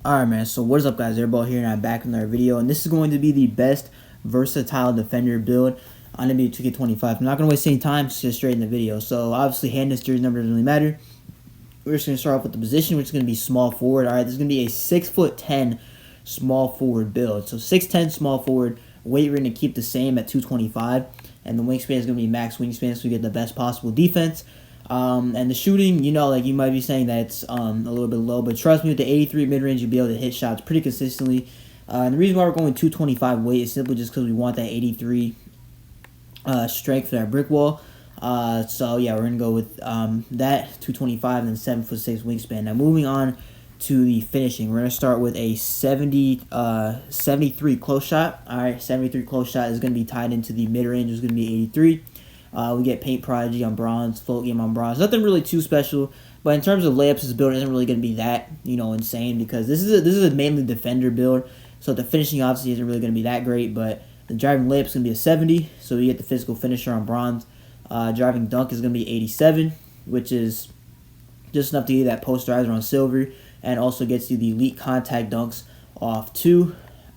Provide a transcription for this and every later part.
Alright, man, so what is up, guys? Airball here, and I'm back with another video, and this is going to be the best versatile defender build on NBA 2K25. I'm not going to waste any time, just get straight in the video. So, obviously, hand this jersey number doesn't really matter. We're just going to start off with the position, which is going to be small forward. Alright, this is going to be a 6'10" small forward build. So, 6'10" small forward, weight we're going to keep the same at 225, and the wingspan is going to be max wingspan, so we get the best possible defense. And the shooting, like you might be saying that it's a little bit low, but trust me, with the 83 mid-range, you'll be able to hit shots pretty consistently. And the reason why we're going 225 weight is simply just because we want that 83 strength for that brick wall. So yeah, we're gonna go with that 225 and then 7'6" wingspan. Now moving on to the finishing, we're gonna start with a 73 close shot. All right, 73 close shot is gonna be tied into the mid-range. It's gonna be 83. We get Paint Prodigy on bronze, Float Game on bronze. Nothing really too special, but in terms of layups, this build isn't really going to be that insane, because this is a mainly defender build. So the finishing obviously isn't really going to be that great, but the driving layup is going to be a 70, so we get the physical finisher on bronze. Driving dunk is going to be 87, which is just enough to get that posterizer on silver, and also gets you the elite contact dunks off 2,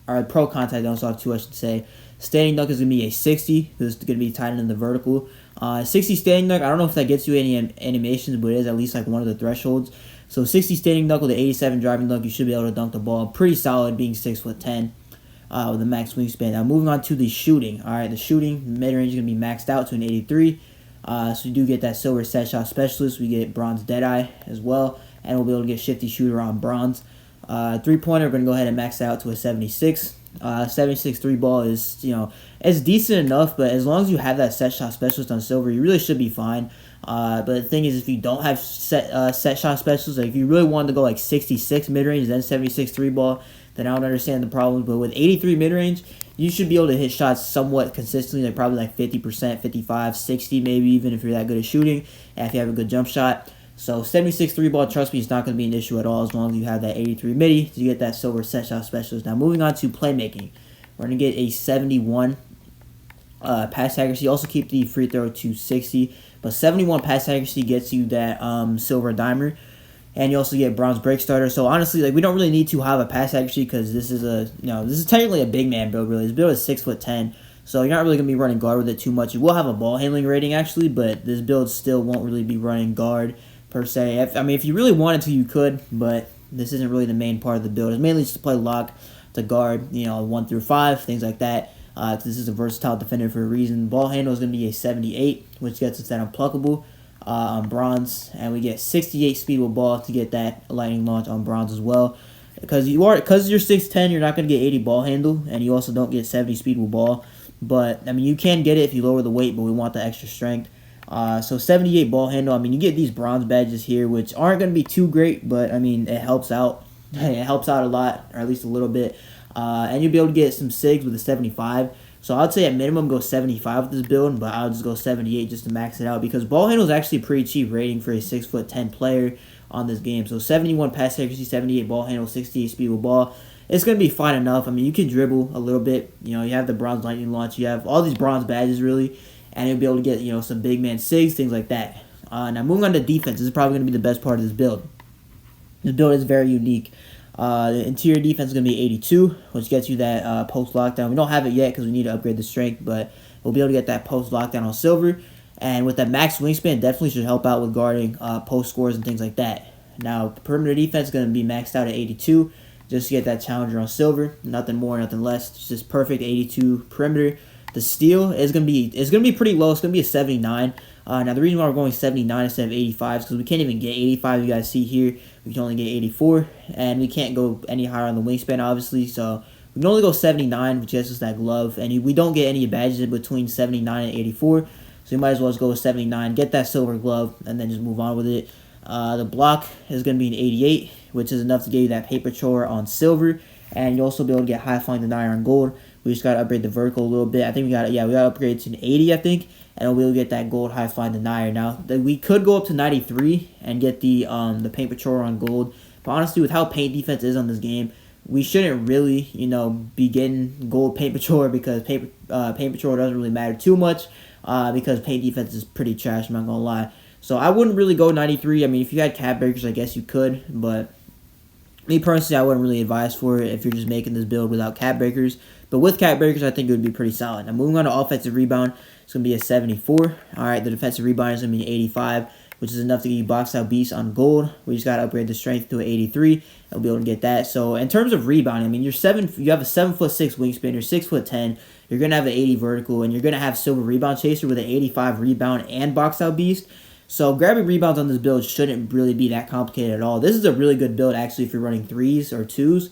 or pro contact dunks off 2, I should say. Standing dunk is going to be a 60. This is going to be tied in the vertical. 60 standing dunk, I don't know if that gets you any animations, but it is at least like one of the thresholds. So 60 standing dunk with an 87 driving dunk, you should be able to dunk the ball. Pretty solid, being 6'10", with a max wingspan. Now moving on to the shooting. All right, the shooting mid-range is going to be maxed out to an 83. So we do get that silver set shot specialist. We get bronze deadeye as well, and we'll be able to get shifty shooter on bronze. Three-pointer, we're going to go ahead and max out to a 76. 76 3 ball is, it's decent enough, but as long as you have that set shot specialist on silver, you really should be fine. But the thing is, if you don't have set shot specialist, like if you really wanted to go like 66 mid-range, then 76 3 ball, then I don't understand the problems. But with 83 mid-range, you should be able to hit shots somewhat consistently, like probably like 50%, 55, 60 maybe, even if you're that good at shooting, and if you have a good jump shot. So 76 3 ball, trust me, it's not going to be an issue at all as long as you have that 83 midi to get that silver set shot specialist. Now moving on to playmaking, we're going to get a 71 pass accuracy. Also keep the free throw to 60, but 71 pass accuracy gets you that silver dimer, and you also get bronze break starter. So honestly, like, we don't really need to have a pass accuracy, because this is this is technically a big man build. Really, this build is 6'10". So you're not really going to be running guard with it too much. You will have a ball handling rating actually, but this build still won't really be running guard per se. I mean, if you really wanted to, you could, but this isn't really the main part of the build. It's mainly just to play lock, to guard, 1 through 5, things like that. This is a versatile defender for a reason. Ball handle is going to be a 78, which gets us that unpluckable on bronze, and we get 68 speed with ball to get that lightning launch on bronze as well. Because you're 6'10", you're not going to get 80 ball handle, and you also don't get 70 speed with ball. But I mean, you can get it if you lower the weight, but we want the extra strength. So 78 ball handle. I mean, you get these bronze badges here, which aren't going to be too great, but I mean, it helps out. It helps out a lot, or at least a little bit. And you'll be able to get some SIGs with a 75. So I'd say at minimum go 75 with this build, but I'll just go 78 just to max it out, because ball handle is actually a pretty cheap rating for a 6'10" player on this game. So 71 pass accuracy, 78 ball handle, 68 speed with ball. It's going to be fine enough. I mean, you can dribble a little bit. You have the bronze lightning launch. You have all these bronze badges, really. And you'll be able to get, some big man SIGs, things like that. Now, moving on to defense. This is probably going to be the best part of this build. This build is very unique. The interior defense is going to be 82, which gets you that post lockdown. We don't have it yet because we need to upgrade the strength, but we'll be able to get that post lockdown on silver. And with that max wingspan, definitely should help out with guarding post scores and things like that. Now, perimeter defense is going to be maxed out at 82, just to get that challenger on silver. Nothing more, nothing less. It's just perfect 82 perimeter. The steal is going to be pretty low. It's going to be a 79. Now, the reason why we're going 79 instead of 85 is because we can't even get 85. You guys see here, we can only get 84. And we can't go any higher on the wingspan, obviously. So we can only go 79, which gets us that glove. And we don't get any badges in between 79 and 84. So you might as well just go with 79, get that silver glove, and then just move on with it. The block is going to be an 88, which is enough to get you that paper chore on silver. And you'll also be able to get high flying denier on gold. We just got to upgrade the vertical a little bit. I think we got to upgrade to an 80, I think. And we'll get that gold high flying denier. Now, we could go up to 93 and get the paint patrol on gold. But honestly, with how paint defense is on this game, we shouldn't really, be getting gold paint patrol, because paint patrol doesn't really matter too much, because paint defense is pretty trash, I'm not going to lie. So I wouldn't really go 93. I mean, if you had cap breakers, I guess you could, but Me personally, I wouldn't really advise for it if you're just making this build without cap breakers. But with cap breakers, I think it would be pretty solid. Now, moving on to offensive rebound, it's going to be a 74. All right, the defensive rebound is going to be 85, which is enough to get you box out beast on gold. We just got to upgrade the strength to an 83. I'll be able to get that. So in terms of rebounding, I mean, you have a 7'6" wingspan, you're 6'10". You're going to have an 80 vertical, and you're going to have silver rebound chaser with an 85 rebound and box out beast. So grabbing rebounds on this build shouldn't really be that complicated at all. This is a really good build actually if you're running 3s or 2s,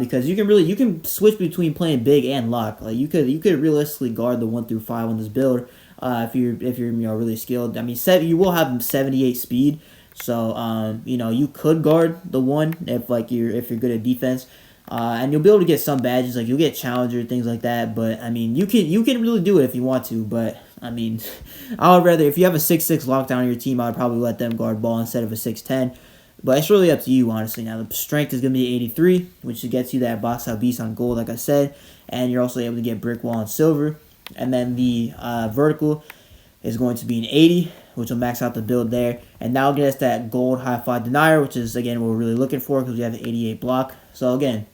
because you can switch between playing big and lock. Like you could realistically guard the 1 through 5 on this build if you're really skilled. I mean, you will have 78 speed, so you could guard the 1 if you're good at defense. And you'll be able to get some badges, like you'll get challenger, things like that. But I mean, you can really do it if you want to. But I mean, I would rather, if you have a 6'6" lockdown on your team, I would probably let them guard ball instead of a 6'10". But it's really up to you, honestly. Now the strength is gonna be 83, which gets you that box out beast on gold, like I said, and you're also able to get brick wall and silver. And then the vertical is going to be an 80, which will max out the build there. And now get us that gold high fly denier, which is again what we're really looking for because we have an 88 block. So again,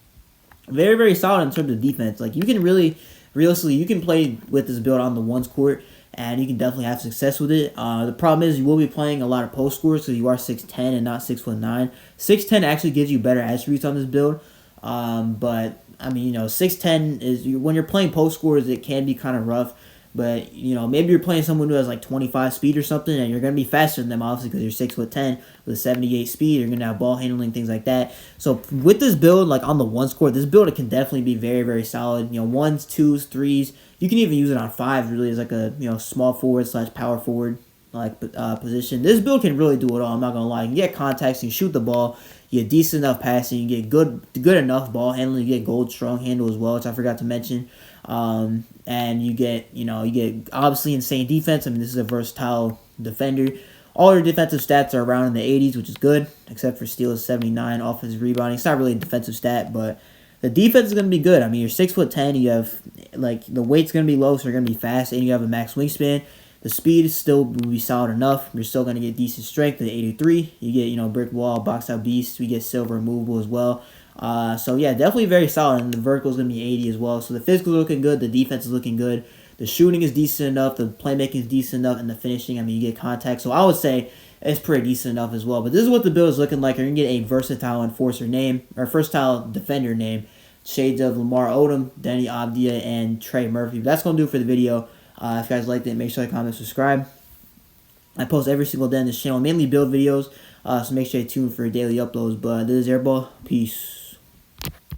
very, very solid in terms of defense. Like, you can really, realistically, you can play with this build on the ones court, and you can definitely have success with it. The problem is you will be playing a lot of post scores because you are 6'10 and not 6'9". 6'10 actually gives you better attributes on this build. But, I mean, 6'10 is, when you're playing post scores, it can be kind of rough. But, maybe you're playing someone who has like 25 speed or something, and you're going to be faster than them, obviously, because you're 6'10 with 78 speed. You're going to have ball handling, things like that. So, with this build, like on the ones court, this build can definitely be very, very solid. 1s, 2s, 3s. You can even use it on 5s, really, as like a, small forward / power forward position. This build can really do it all, I'm not going to lie. You can get contacts, you can shoot the ball, you get decent enough passing, you get good enough ball handling, you get gold strong handle as well, which I forgot to mention. And you get obviously insane defense. I mean, this is a versatile defender. All your defensive stats are around in the 80s, which is good, except for steal is 79, offensive rebounding. It's not really a defensive stat, but the defense is going to be good. I mean, you're 6'10", you have, the weight's going to be low, so you're going to be fast, and you have a max wingspan. The speed is still will be solid enough. You're still going to get decent strength at 83. You get, brick wall, box out beast. We get silver movable as well. So yeah, definitely very solid, and the vertical is going to be 80 as well. So the physical is looking good, the defense is looking good, the shooting is decent enough, the playmaking is decent enough, and the finishing, I mean, you get contact. So I would say it's pretty decent enough as well. But this is what the build is looking like. You're going to get a versatile enforcer name, or versatile defender name, shades of Lamar Odom, Denny Avdia, and Trey Murphy. But that's going to do it for the video. If you guys liked it, make sure to comment, subscribe. I post every single day on this channel, mainly build videos, so make sure you tune for daily uploads. But this is Airball. Peace.